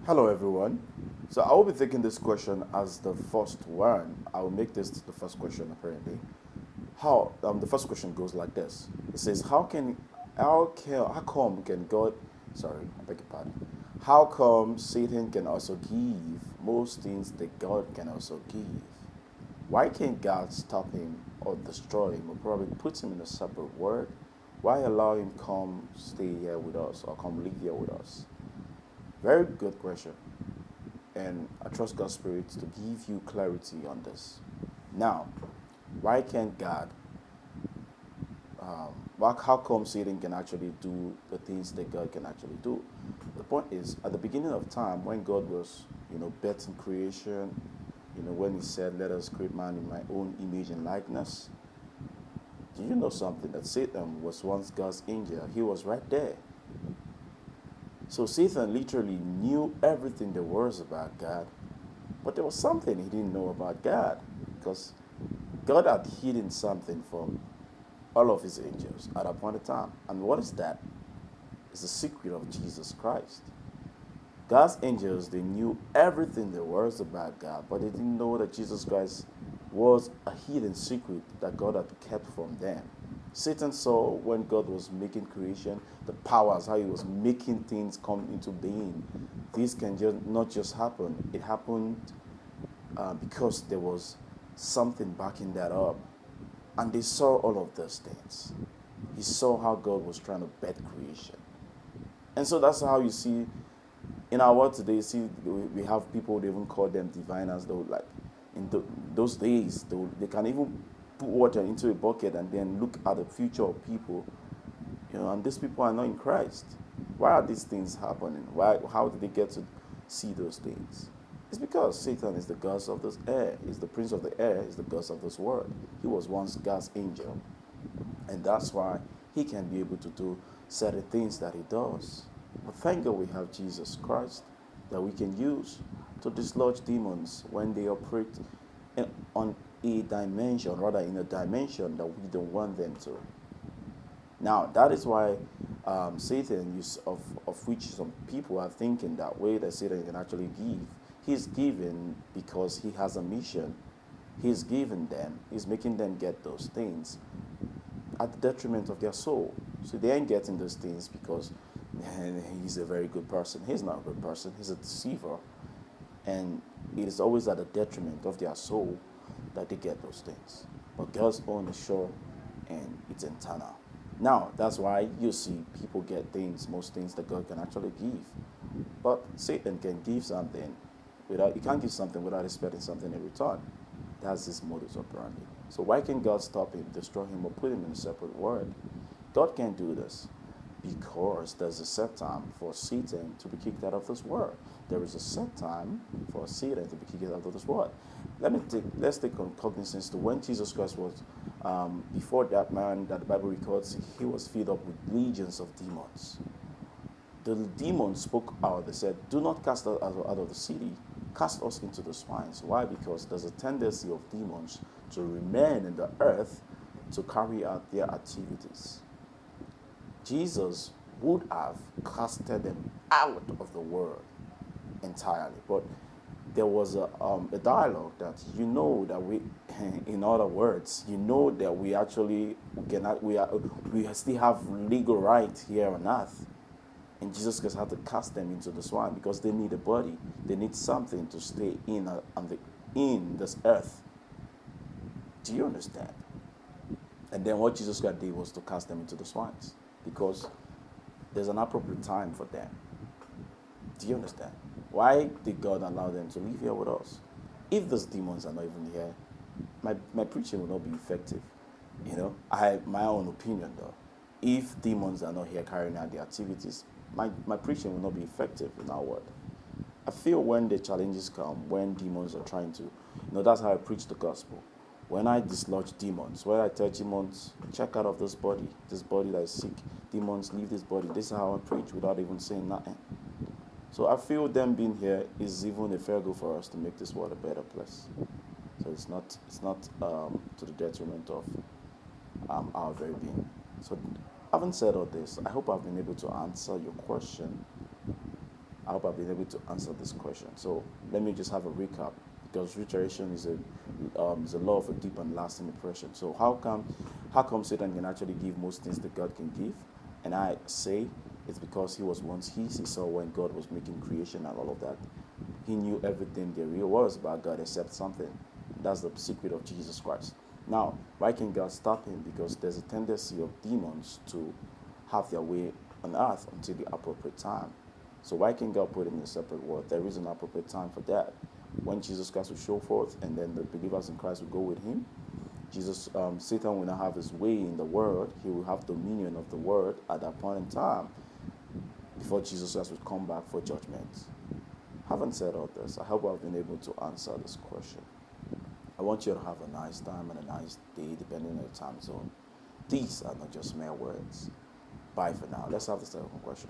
Hello, everyone. So I will be taking this question as the first one. I will make this the first question apparently. How the first question goes like this. It says, how come can God? Sorry, I beg your pardon. How come Satan can also give most things that God can also give? Why can't God stop him or destroy him or probably put him in a separate world? Why allow him come stay here with us or come live here with us? Very good question. And I trust God's Spirit to give you clarity on this. Now, why can't God? How come Satan can actually do the things that God can actually do? The point is, at the beginning of time, when God was, betting creation, when He said, "Let us create man in my own image and likeness." Do you know something? That Satan was once God's angel. He was right there. So Satan literally knew everything there was about God, but there was something he didn't know about God, because God had hidden something from all of his angels at a point in time. And what is that? It's the secret of Jesus Christ. God's angels, they knew everything there was about God, but they didn't know that Jesus Christ was a hidden secret that God had kept from them. Satan saw when God was making creation, the powers, how he was making things come into being. This can not just happen. It happened because there was something backing that up. And they saw all of those things. He saw how God was trying to bet creation. And so that's how you see in our world today, see, we have people, they even call them diviners, though, like in those days, they can even put water into a bucket and then look at the future of people, and these people are not in Christ. Why are these things happening? How did they get to see those things? It's because Satan is the god of this air, is the prince of the air, is the god of this world. He was once God's angel. And that's why he can be able to do certain things that he does. But thank God we have Jesus Christ that we can use to dislodge demons when they operate on a dimension, rather in a dimension that we don't want them to. Now, that is why Satan, of which some people are thinking that way, that Satan can actually give. He's given because he has a mission. He's giving them, he's making them get those things at the detriment of their soul. So they ain't getting those things because he's a very good person. He's not a good person, he's a deceiver. And it is always at the detriment of their soul that they get those things. But God's own is sure and it's eternal. Now, that's why you see people get things, most things that God can actually give. But Satan can give something he can't give something without expecting something in return. That's his modus operandi. So why can God stop him, destroy him, or put him in a separate world? God can't do this because there's a set time for Satan to be kicked out of this world. There is a set time for Satan to be kicked out of this world. Let's take cognizance to when Jesus Christ was, before that man that the Bible records, he was filled up with legions of demons. The demons spoke out. They said, "Do not cast us out of the city. Cast us into the swines." Why? Because there's a tendency of demons to remain in the earth to carry out their activities. Jesus would have casted them out of the world entirely, but there was a dialogue that that we, in other words, that we actually we still have legal right here on earth. And Jesus Christ had to cast them into the swine because they need a body. They need something to stay in this earth. Do you understand? And then what Jesus Christ did was to cast them into the swines because there's an appropriate time for them. Do you understand? Why did God allow them to live here with us? If those demons are not even here, my preaching will not be effective. I have my own opinion though. If demons are not here carrying out their activities, my preaching will not be effective in our world. I feel when the challenges come, when demons are trying to, that's how I preach the gospel. When I dislodge demons, when I tell demons, check out of this body that is sick, demons, leave this body. This is how I preach without even saying nothing. So I feel them being here is even a fair go for us to make this world a better place. So it's not to the detriment of our very being. So having said all this, I hope I've been able to answer your question I hope I've been able to answer this question. So let me just have a recap, because reiteration is a law of a deep and lasting impression. So how come Satan can actually give most things that God can give? And I say it's because he was once he saw when God was making creation and all of that. He knew everything there really was about God except something. That's the secret of Jesus Christ. Now, why can God stop him? Because there's a tendency of demons to have their way on earth until the appropriate time. So why can God put him in a separate world? There is an appropriate time for that. When Jesus Christ will show forth, and then the believers in Christ will go with him, Satan will not have his way in the world. He will have dominion of the world at that point in time before Jesus Christ will come back for judgment. Having said all this, I hope I've been able to answer this question. I want you to have a nice time and a nice day, depending on your time zone. These are not just mere words. Bye for now. Let's have the second question.